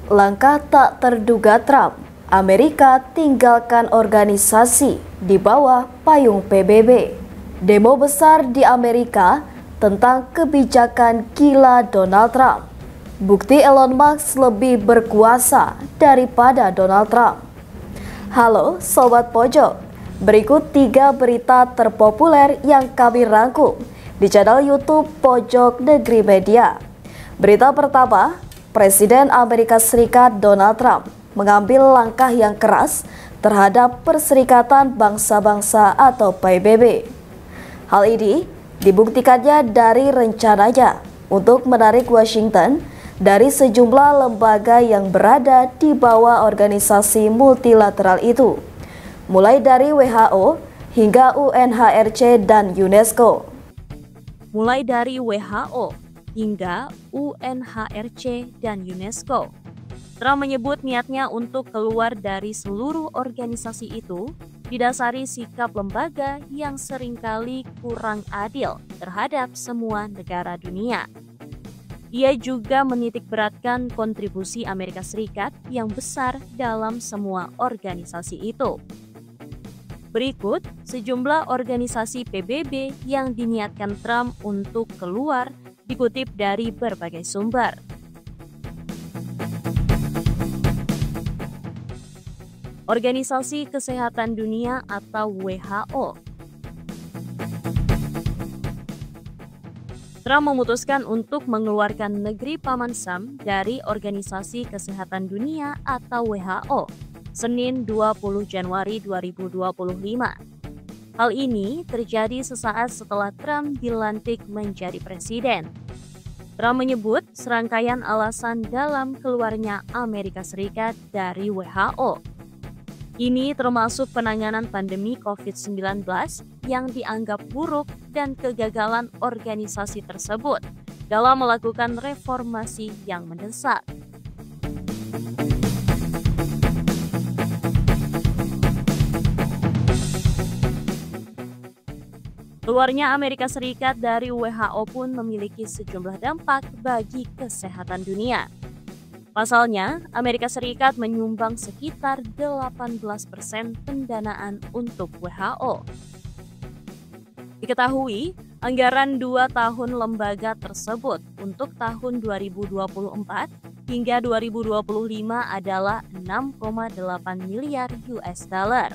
Langkah tak terduga Trump, Amerika tinggalkan organisasi di bawah payung PBB. Demo besar di Amerika tentang kebijakan gila Donald Trump. Bukti Elon Musk lebih berkuasa daripada Donald Trump. Halo Sobat Pojok, berikut 3 berita terpopuler yang kami rangkum di channel YouTube Pojok Negeri Media. Berita pertama, Presiden Amerika Serikat Donald Trump mengambil langkah yang keras terhadap Perserikatan Bangsa-Bangsa atau PBB. Hal ini dibuktikannya dari rencananya untuk menarik Washington dari sejumlah lembaga yang berada di bawah organisasi multilateral itu, mulai dari WHO hingga UNHRC dan UNESCO. Mulai dari WHO hingga UNHRC dan UNESCO. Trump menyebut niatnya untuk keluar dari seluruh organisasi itu didasari sikap lembaga yang seringkali kurang adil terhadap semua negara dunia. Ia juga menitikberatkan kontribusi Amerika Serikat yang besar dalam semua organisasi itu. Berikut sejumlah organisasi PBB yang diniatkan Trump untuk keluar dikutip dari berbagai sumber. Organisasi Kesehatan Dunia atau WHO. Trump memutuskan untuk mengeluarkan negeri Paman Sam dari Organisasi Kesehatan Dunia atau WHO, Senin 20 Januari 2025. Hal ini terjadi sesaat setelah Trump dilantik menjadi presiden. Trump menyebut serangkaian alasan dalam keluarnya Amerika Serikat dari WHO. Ini termasuk penanganan pandemi COVID-19 yang dianggap buruk dan kegagalan organisasi tersebut dalam melakukan reformasi yang mendesak. Keluarnya Amerika Serikat dari WHO pun memiliki sejumlah dampak bagi kesehatan dunia. Pasalnya, Amerika Serikat menyumbang sekitar 18% pendanaan untuk WHO. Diketahui, anggaran 2 tahun lembaga tersebut untuk tahun 2024 hingga 2025 adalah 6,8 miliar US dollar.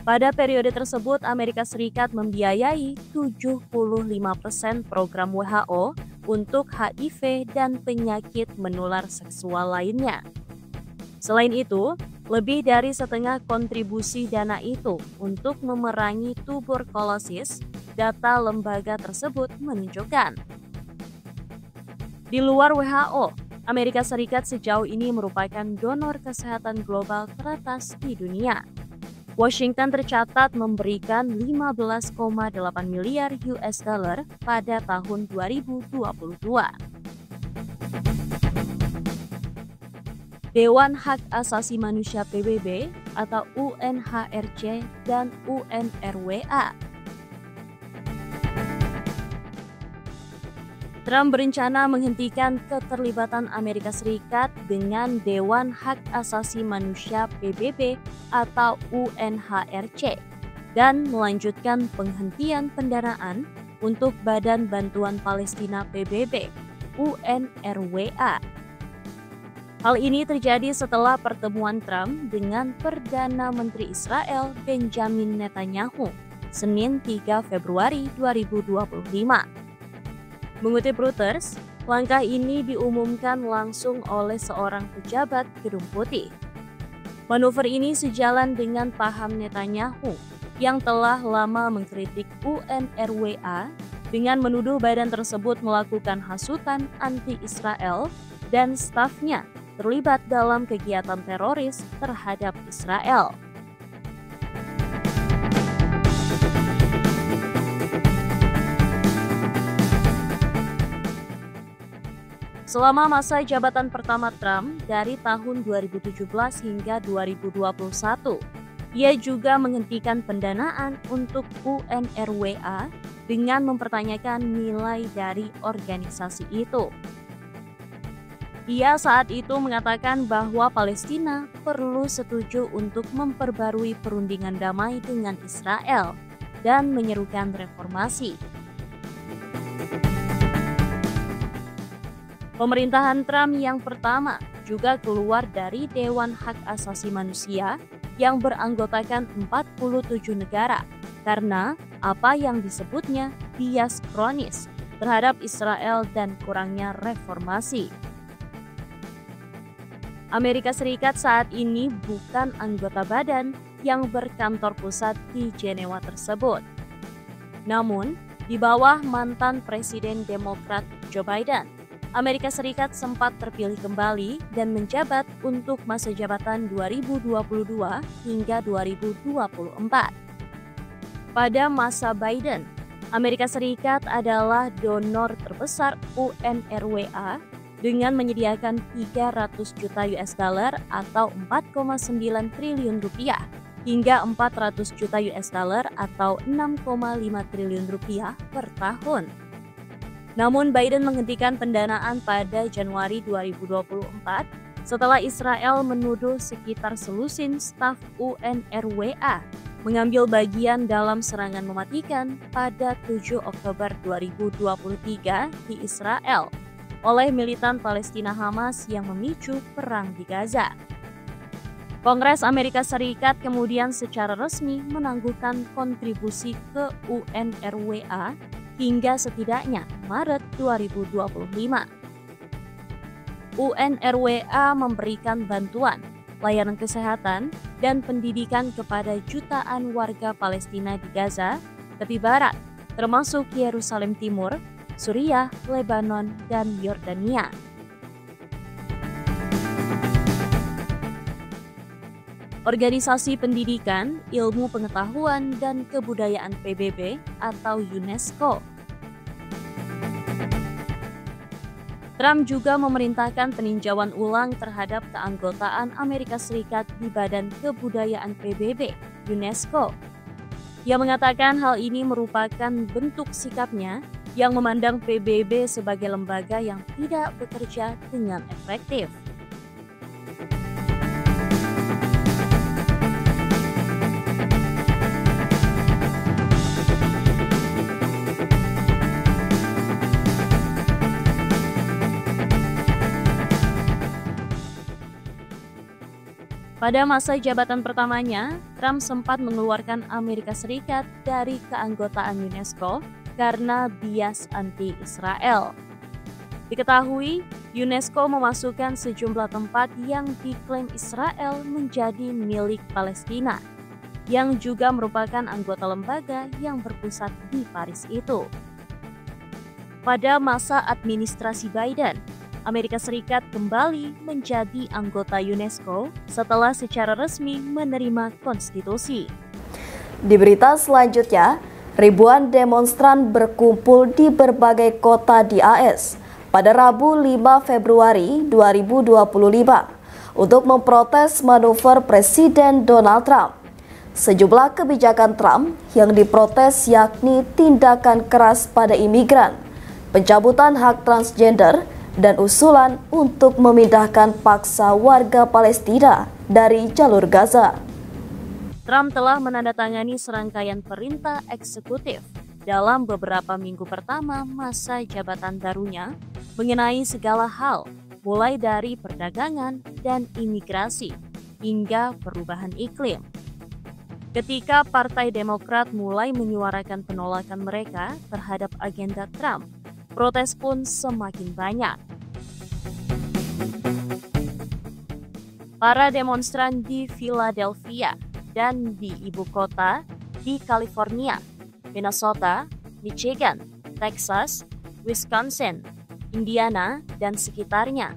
Pada periode tersebut, Amerika Serikat membiayai 75% program WHO untuk HIV dan penyakit menular seksual lainnya. Selain itu, lebih dari setengah kontribusi dana itu untuk memerangi tuberkulosis, data lembaga tersebut menunjukkan. Di luar WHO, Amerika Serikat sejauh ini merupakan donor kesehatan global teratas di dunia. Washington tercatat memberikan 15,8 miliar US dollar pada tahun 2022. Dewan Hak Asasi Manusia PBB atau UNHRC dan UNRWA. Trump berencana menghentikan keterlibatan Amerika Serikat dengan Dewan Hak Asasi Manusia PBB atau UNHRC dan melanjutkan penghentian pendanaan untuk Badan Bantuan Palestina PBB UNRWA. Hal ini terjadi setelah pertemuan Trump dengan Perdana Menteri Israel Benjamin Netanyahu Senin 3 Februari 2025. Mengutip Reuters, langkah ini diumumkan langsung oleh seorang pejabat Gedung Putih. Manuver ini sejalan dengan paham Netanyahu yang telah lama mengkritik UNRWA dengan menuduh badan tersebut melakukan hasutan anti-Israel dan stafnya terlibat dalam kegiatan teroris terhadap Israel. Selama masa jabatan pertama Trump dari tahun 2017 hingga 2021, ia juga menghentikan pendanaan untuk UNRWA dengan mempertanyakan nilai dari organisasi itu. Ia saat itu mengatakan bahwa Palestina perlu setuju untuk memperbarui perundingan damai dengan Israel dan menyerukan reformasi. Pemerintahan Trump yang pertama juga keluar dari Dewan Hak Asasi Manusia yang beranggotakan 47 negara karena apa yang disebutnya bias kronis terhadap Israel dan kurangnya reformasi. Amerika Serikat saat ini bukan anggota badan yang berkantor pusat di Jenewa tersebut. Namun, di bawah mantan Presiden Demokrat Joe Biden, Amerika Serikat sempat terpilih kembali dan menjabat untuk masa jabatan 2022 hingga 2024. Pada masa Biden, Amerika Serikat adalah donor terbesar UNRWA dengan menyediakan 300 juta US dollar atau 4,9 triliun rupiah hingga 400 juta US dollar atau 6,5 triliun rupiah per tahun. Namun Biden menghentikan pendanaan pada Januari 2024 setelah Israel menuduh sekitar selusin staf UNRWA mengambil bagian dalam serangan mematikan pada 7 Oktober 2023 di Israel oleh militan Palestina Hamas yang memicu perang di Gaza. Kongres Amerika Serikat kemudian secara resmi menangguhkan kontribusi ke UNRWA hingga setidaknya Maret 2025. UNRWA memberikan bantuan, layanan kesehatan, dan pendidikan kepada jutaan warga Palestina di Gaza, tepi barat, termasuk Yerusalem Timur, Suriah, Lebanon, dan Yordania. Organisasi Pendidikan, Ilmu Pengetahuan, dan Kebudayaan PBB atau UNESCO. Trump juga memerintahkan peninjauan ulang terhadap keanggotaan Amerika Serikat di Badan Kebudayaan PBB, UNESCO. Ia mengatakan hal ini merupakan bentuk sikapnya yang memandang PBB sebagai lembaga yang tidak bekerja dengan efektif. Pada masa jabatan pertamanya, Trump sempat mengeluarkan Amerika Serikat dari keanggotaan UNESCO karena bias anti-Israel. Diketahui, UNESCO memasukkan sejumlah tempat yang diklaim Israel menjadi milik Palestina, yang juga merupakan anggota lembaga yang berpusat di Paris itu. Pada masa administrasi Biden, Amerika Serikat kembali menjadi anggota UNESCO setelah secara resmi menerima konstitusi. Di berita selanjutnya, ribuan demonstran berkumpul di berbagai kota di AS pada Rabu 5 Februari 2025 untuk memprotes manuver Presiden Donald Trump. Sejumlah kebijakan Trump yang diprotes yakni tindakan keras pada imigran, pencabutan hak transgender, dan usulan untuk memindahkan paksa warga Palestina dari jalur Gaza. Trump telah menandatangani serangkaian perintah eksekutif dalam beberapa minggu pertama masa jabatan barunya mengenai segala hal, mulai dari perdagangan dan imigrasi hingga perubahan iklim. Ketika Partai Demokrat mulai menyuarakan penolakan mereka terhadap agenda Trump, protes pun semakin banyak. Para demonstran di Philadelphia dan di ibu kota di California, Minnesota, Michigan, Texas, Wisconsin, Indiana, dan sekitarnya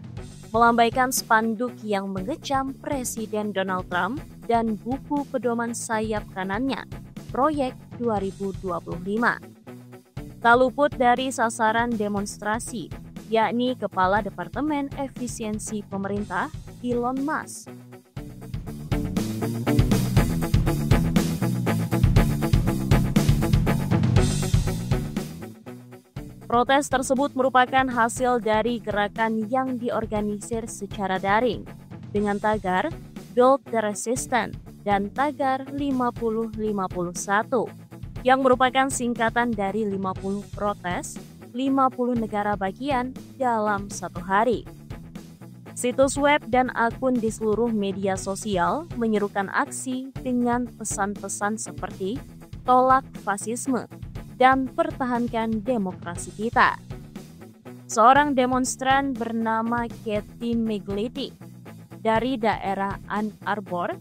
melambaikan spanduk yang mengecam Presiden Donald Trump dan buku pedoman sayap kanannya, Proyek 2025. Tak luput dari sasaran demonstrasi, yakni Kepala Departemen Efisiensi Pemerintah, Elon Musk. Protes tersebut merupakan hasil dari gerakan yang diorganisir secara daring dengan tagar Build the Resistance dan tagar 5051 yang merupakan singkatan dari 50 protes 50 negara bagian dalam satu hari. Situs web dan akun di seluruh media sosial menyerukan aksi dengan pesan-pesan seperti tolak fasisme dan pertahankan demokrasi kita. Seorang demonstran bernama Katie Migliti dari daerah Ann Arbor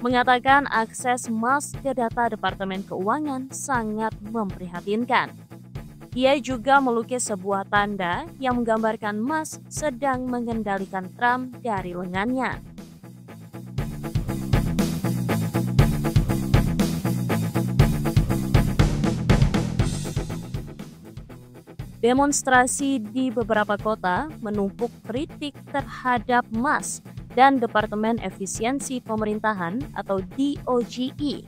mengatakan akses mass ke data Departemen Keuangan sangat memprihatinkan. Ia juga melukis sebuah tanda yang menggambarkan Musk sedang mengendalikan Trump dari lengannya. Demonstrasi di beberapa kota menumpuk kritik terhadap Musk dan Departemen Efisiensi Pemerintahan atau DOGE.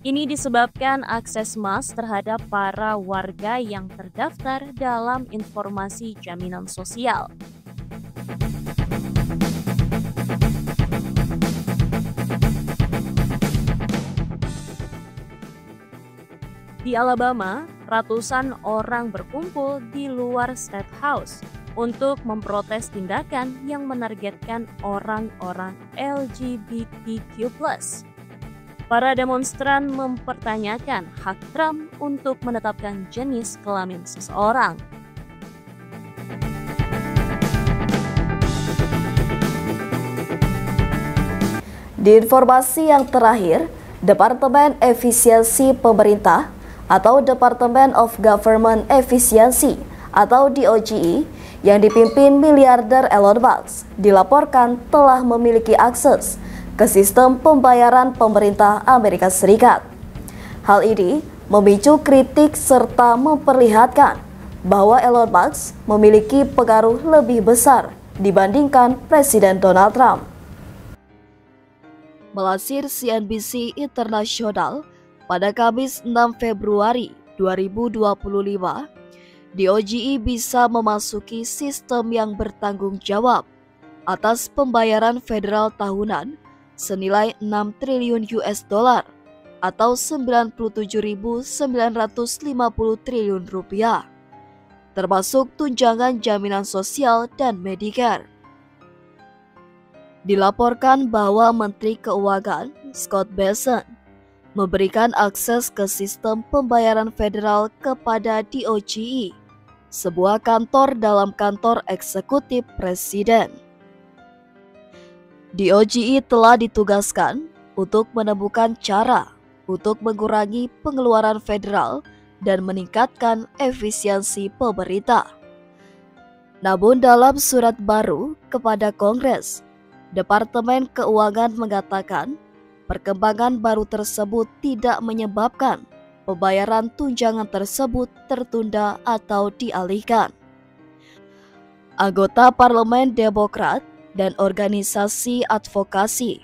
Ini disebabkan akses mass terhadap para warga yang terdaftar dalam informasi jaminan sosial. Di Alabama, ratusan orang berkumpul di luar State House untuk memprotes tindakan yang menargetkan orang-orang LGBTQ+. Para demonstran mempertanyakan hak Trump untuk menetapkan jenis kelamin seseorang. Di informasi yang terakhir, Departemen Efisiensi Pemerintah atau Department of Government Efficiency atau DOGE yang dipimpin miliarder Elon Musk dilaporkan telah memiliki akses ke sistem pembayaran pemerintah Amerika Serikat. Hal ini memicu kritik serta memperlihatkan bahwa Elon Musk memiliki pengaruh lebih besar dibandingkan Presiden Donald Trump. Melansir CNBC International, pada Kamis 6 Februari 2025, DOGE bisa memasuki sistem yang bertanggung jawab atas pembayaran federal tahunan senilai 6 triliun US dollar atau 97.950 triliun rupiah, termasuk tunjangan jaminan sosial dan Medicare. Dilaporkan bahwa Menteri Keuangan Scott Bessent memberikan akses ke sistem pembayaran federal kepada DOGE, sebuah kantor dalam kantor eksekutif Presiden. DOGE telah ditugaskan untuk menemukan cara untuk mengurangi pengeluaran federal dan meningkatkan efisiensi pemerintah. Namun dalam surat baru kepada Kongres, Departemen Keuangan mengatakan perkembangan baru tersebut tidak menyebabkan pembayaran tunjangan tersebut tertunda atau dialihkan. Anggota Parlemen Demokrat dan organisasi advokasi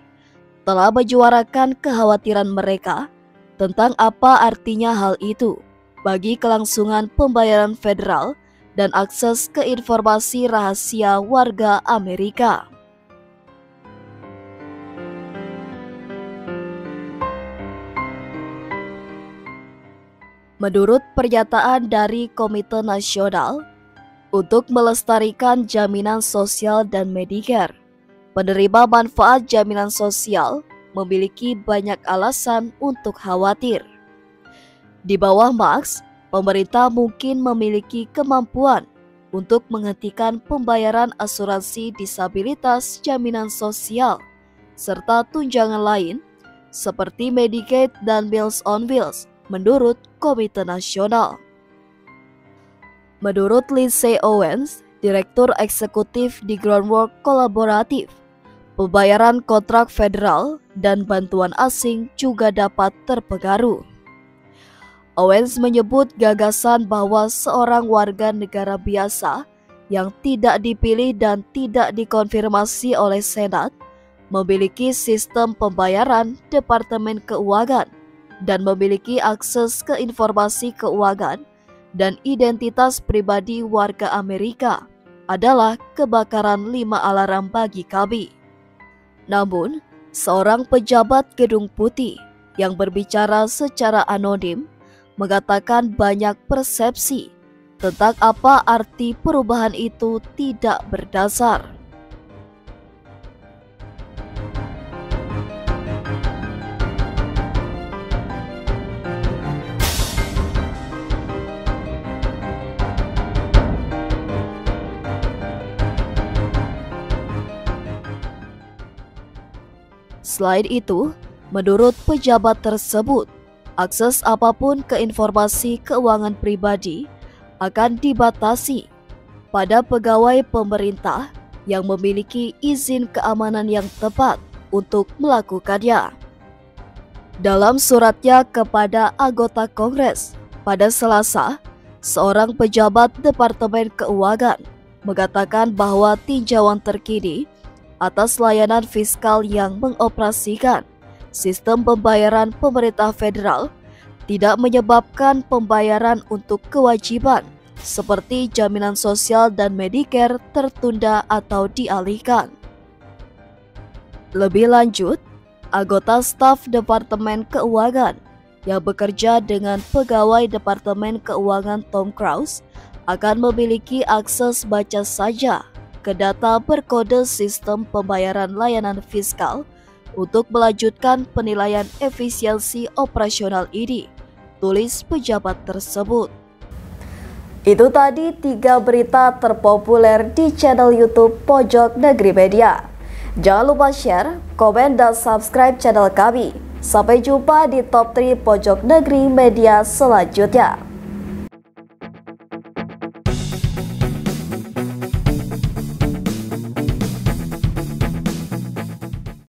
telah menyuarakan kekhawatiran mereka tentang apa artinya hal itu bagi kelangsungan pembayaran federal dan akses ke informasi rahasia warga Amerika. Menurut pernyataan dari Komite Nasional untuk Melestarikan Jaminan Sosial dan Medicare, penerima manfaat jaminan sosial memiliki banyak alasan untuk khawatir. Di bawah Musk, pemerintah mungkin memiliki kemampuan untuk menghentikan pembayaran asuransi disabilitas jaminan sosial, serta tunjangan lain seperti Medicaid dan Meals on Wheels, menurut Komite Nasional. Menurut Lindsay Owens, Direktur Eksekutif di Groundwork Kolaboratif, pembayaran kontrak federal dan bantuan asing juga dapat terpengaruh. Owens menyebut gagasan bahwa seorang warga negara biasa yang tidak dipilih dan tidak dikonfirmasi oleh Senat memiliki sistem pembayaran Departemen Keuangan dan memiliki akses ke informasi keuangan dan identitas pribadi warga Amerika adalah kebakaran 5 alarm bagi kami. Namun, seorang pejabat Gedung Putih yang berbicara secara anonim mengatakan banyak persepsi tentang apa arti perubahan itu tidak berdasar. Selain itu, menurut pejabat tersebut, akses apapun ke informasi keuangan pribadi akan dibatasi pada pegawai pemerintah yang memiliki izin keamanan yang tepat untuk melakukannya. Dalam suratnya kepada anggota Kongres pada Selasa, seorang pejabat Departemen Keuangan mengatakan bahwa tinjauan terkini atas layanan fiskal yang mengoperasikan sistem pembayaran pemerintah federal tidak menyebabkan pembayaran untuk kewajiban seperti jaminan sosial dan Medicare tertunda atau dialihkan. Lebih lanjut, anggota staf Departemen Keuangan yang bekerja dengan pegawai Departemen Keuangan Tom Cruise akan memiliki akses baca saja ke data berkode sistem pembayaran layanan fiskal untuk melanjutkan penilaian efisiensi operasional ini, tulis pejabat tersebut. Itu tadi 3 berita terpopuler di channel YouTube Pojok Negeri Media. Jangan lupa share, komen, dan subscribe channel kami. Sampai jumpa di Top 3 Pojok Negeri Media selanjutnya.